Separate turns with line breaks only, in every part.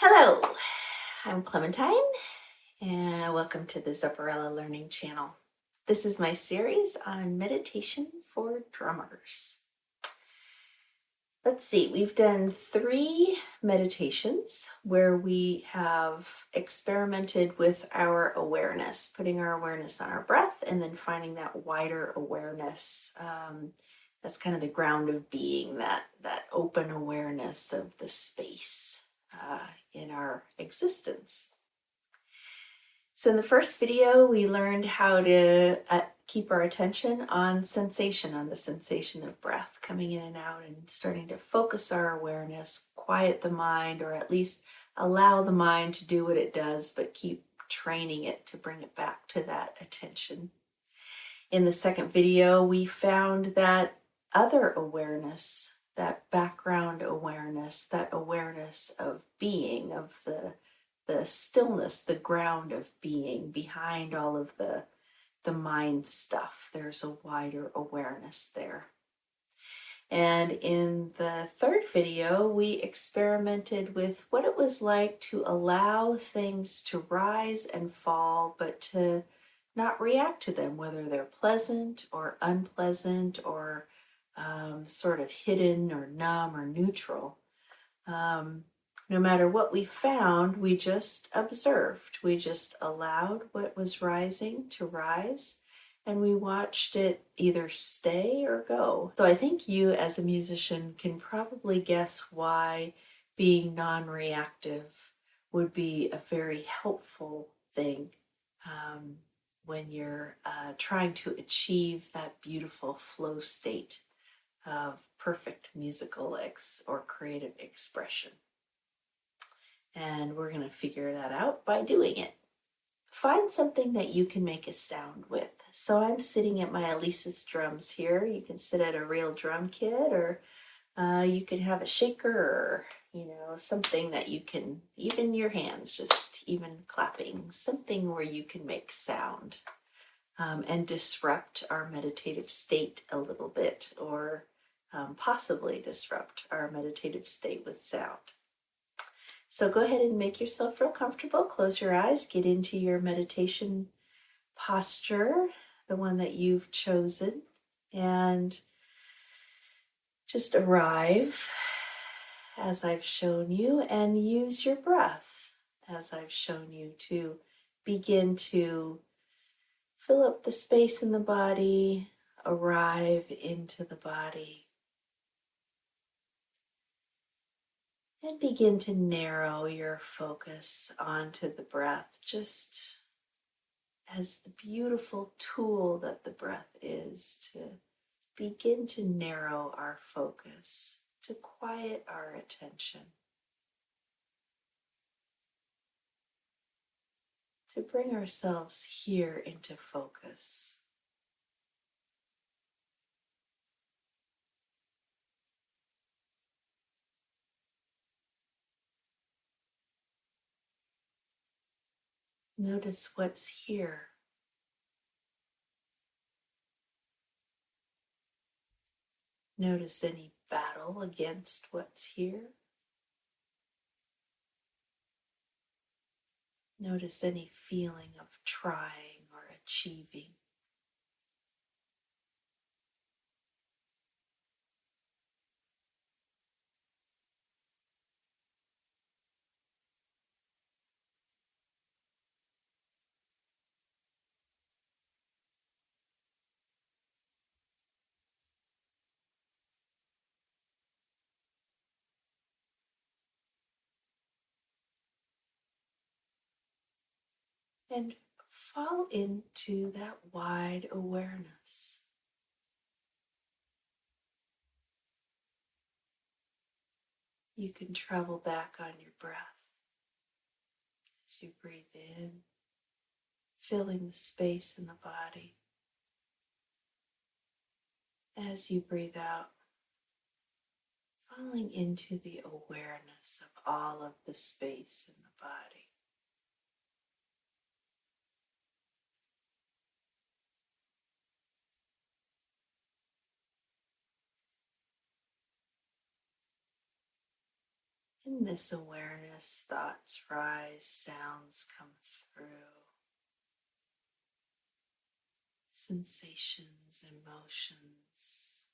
Hello, I'm Clementine, and welcome to the Zepparella Learning Channel. This is my series on meditation for drummers. Let's see, we've done 3 meditations where we have experimented with our awareness, putting our awareness on our breath and then finding that wider awareness. That's kind of the ground of being, that open awareness of the space in our existence. So in the first video, we learned how to keep our attention on sensation, on the sensation of breath coming in and out, and starting to focus our awareness, quiet the mind, or at least allow the mind to do what it does, but keep training it to bring it back to that attention. In the second video, we found that other awareness, that background awareness, that awareness of being, of the stillness, the ground of being behind all of the mind stuff. There's a wider awareness there. And in the third video, we experimented with what it was like to allow things to rise and fall, but to not react to them, whether they're pleasant or unpleasant or sort of hidden or numb or neutral. No matter what we found, we just observed. We just allowed what was rising to rise, and we watched it either stay or go. So I think you as a musician can probably guess why being non-reactive would be a very helpful thing when you're trying to achieve that beautiful flow state of perfect musical or creative expression. And we're going to figure that out by doing it. Find something that you can make a sound with. So I'm sitting at my Alesis drums here. You can sit at a real drum kit, or you could have a shaker, or something that you can, even your hands, just even clapping, something where you can make sound and disrupt our meditative state a little bit, or possibly disrupt our meditative state with sound. So go ahead and make yourself real comfortable. Close your eyes, get into your meditation posture, the one that you've chosen, and just arrive as I've shown you, and use your breath as I've shown you to begin to fill up the space in the body, arrive into the body. And begin to narrow your focus onto the breath, just as the beautiful tool that the breath is, to begin to narrow our focus, to quiet our attention, to bring ourselves here into focus. Notice what's here. Notice any battle against what's here. Notice any feeling of trying or achieving. And fall into that wide awareness. You can travel back on your breath as you breathe in, filling the space in the body. As you breathe out, falling into the awareness of all of the space in the body. In this awareness, as thoughts rise, sounds come through, sensations, emotions.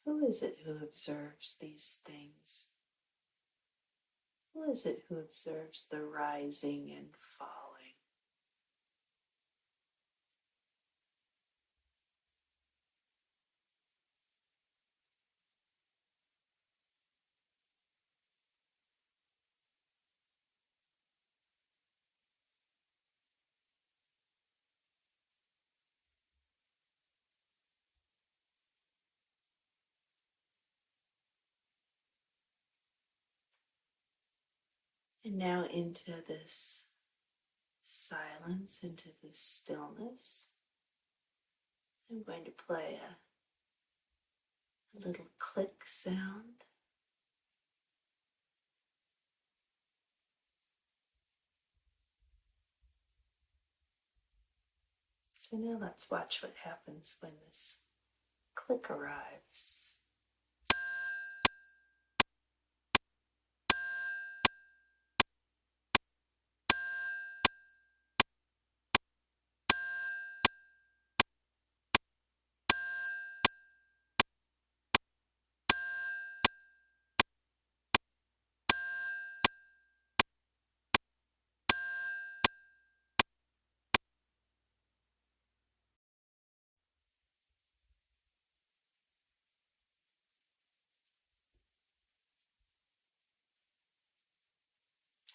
Who is it who observes these things? Who is it who observes the rising and falling? And now into this silence, into this stillness, I'm going to play a little click sound. So now let's watch what happens when this click arrives.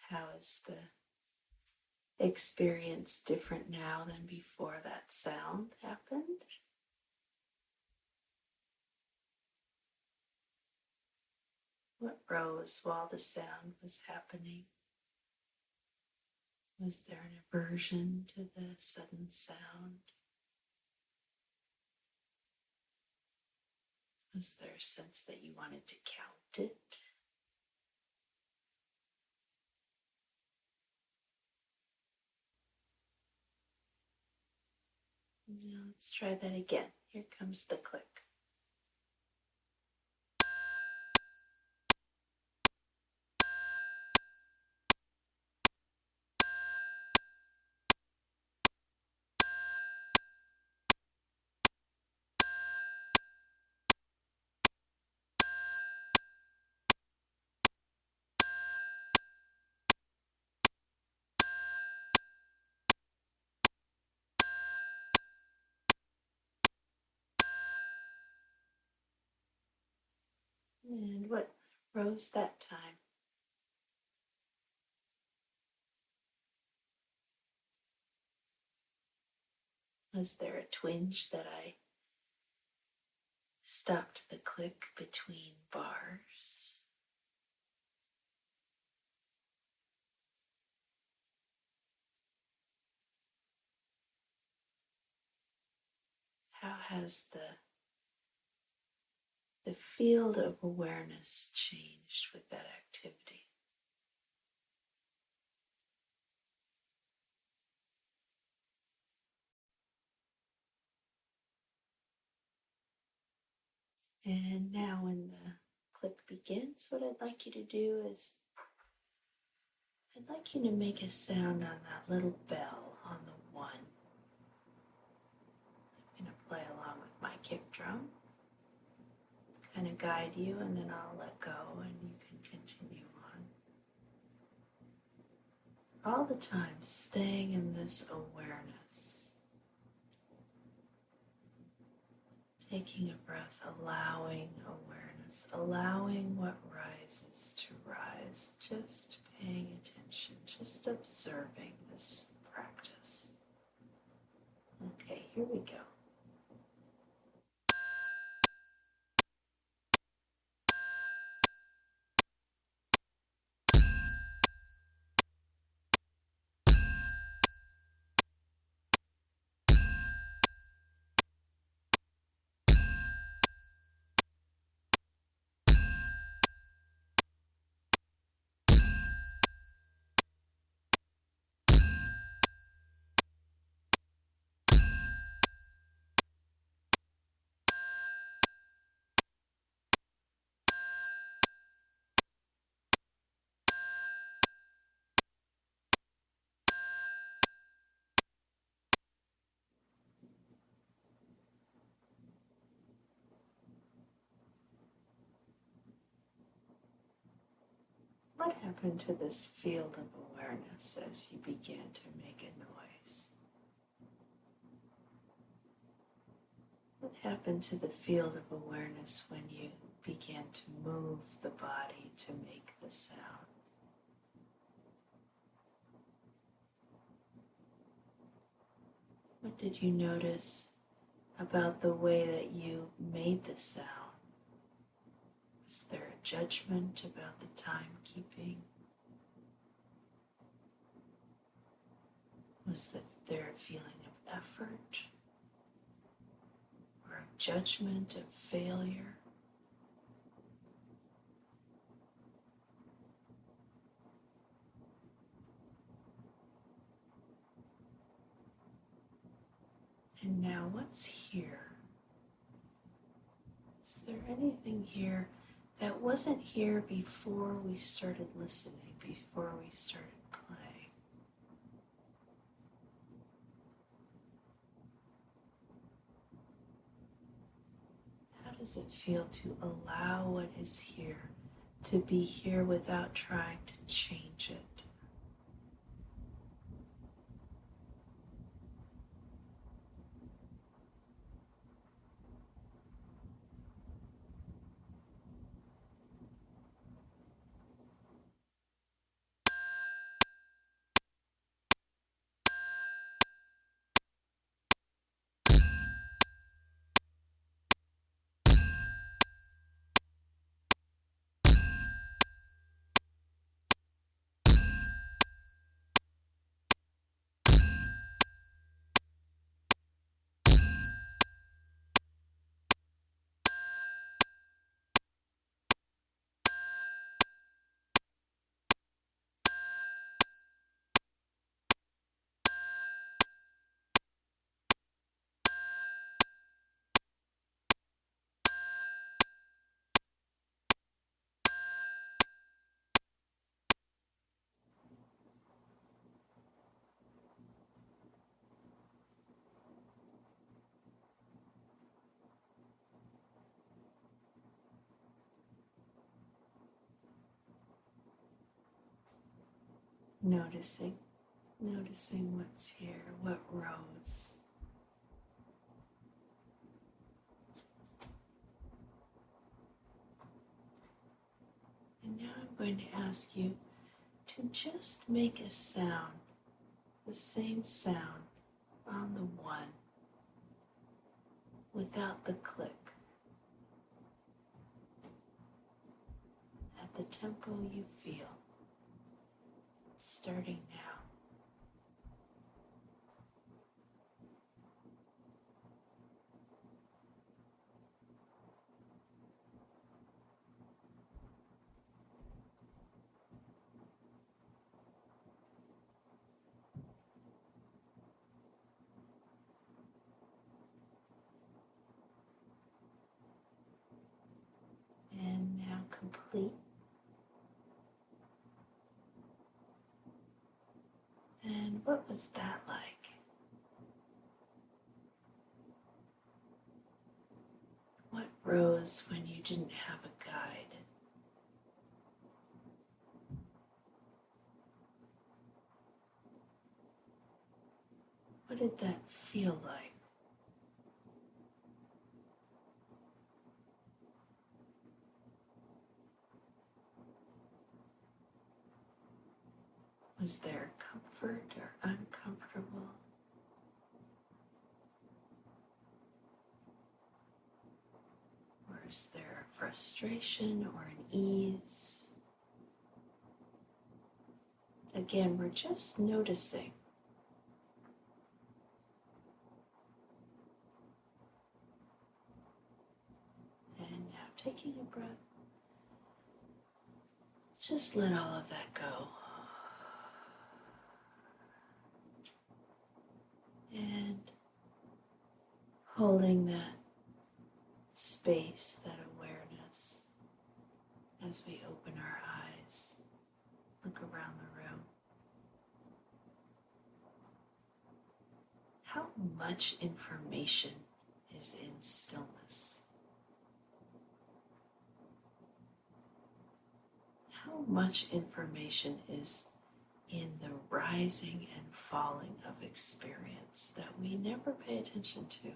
How is the experience different now than before that sound happened? What rose while the sound was happening? Was there an aversion to the sudden sound? Was there a sense that you wanted to count it? Now let's try that again. Here comes the click. And what rose that time? Was there a twinge that I stopped the click between bars? How has the field of awareness changed with that activity? And now when the click begins, what I'd like you to do is I'd like you to make a sound on that little bell on the one. I'm going to play along with my kick drum, kind of guide you, and then I'll let go and you can continue on. All the time, staying in this awareness. Taking a breath, allowing awareness, allowing what rises to rise, just paying attention, just observing this practice. Okay, here we go. What happened to this field of awareness as you began to make a noise? What happened to the field of awareness when you began to move the body to make the sound? What did you notice about the way that you made the sound? Was there a judgment about the timekeeping? Was there a feeling of effort or of judgment, of failure? And now what's here? Is there anything here that wasn't here before we started listening, before we started playing? How does it feel to allow what is here to be here without trying to change it? Noticing what's here, what rose. And now I'm going to ask you to just make a sound, the same sound on the one, without the click, at the tempo you feel, starting now. And now complete. And what was that like? What rose when you didn't have a guide? What did that feel like? Was there comfort or uncomfortable? Or is there a frustration or an ease? Again, we're just noticing. And now taking a breath, just let all of that go. And holding that space, that awareness, as we open our eyes, look around the room. How much information is in stillness? How how much information is in the rising and falling of experience that we never pay attention to.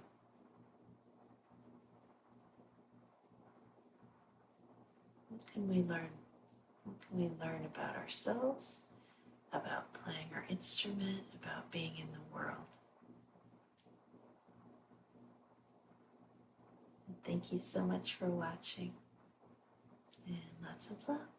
What can we learn? What can we learn about ourselves, about playing our instrument, about being in the world? And thank you so much for watching, and lots of love.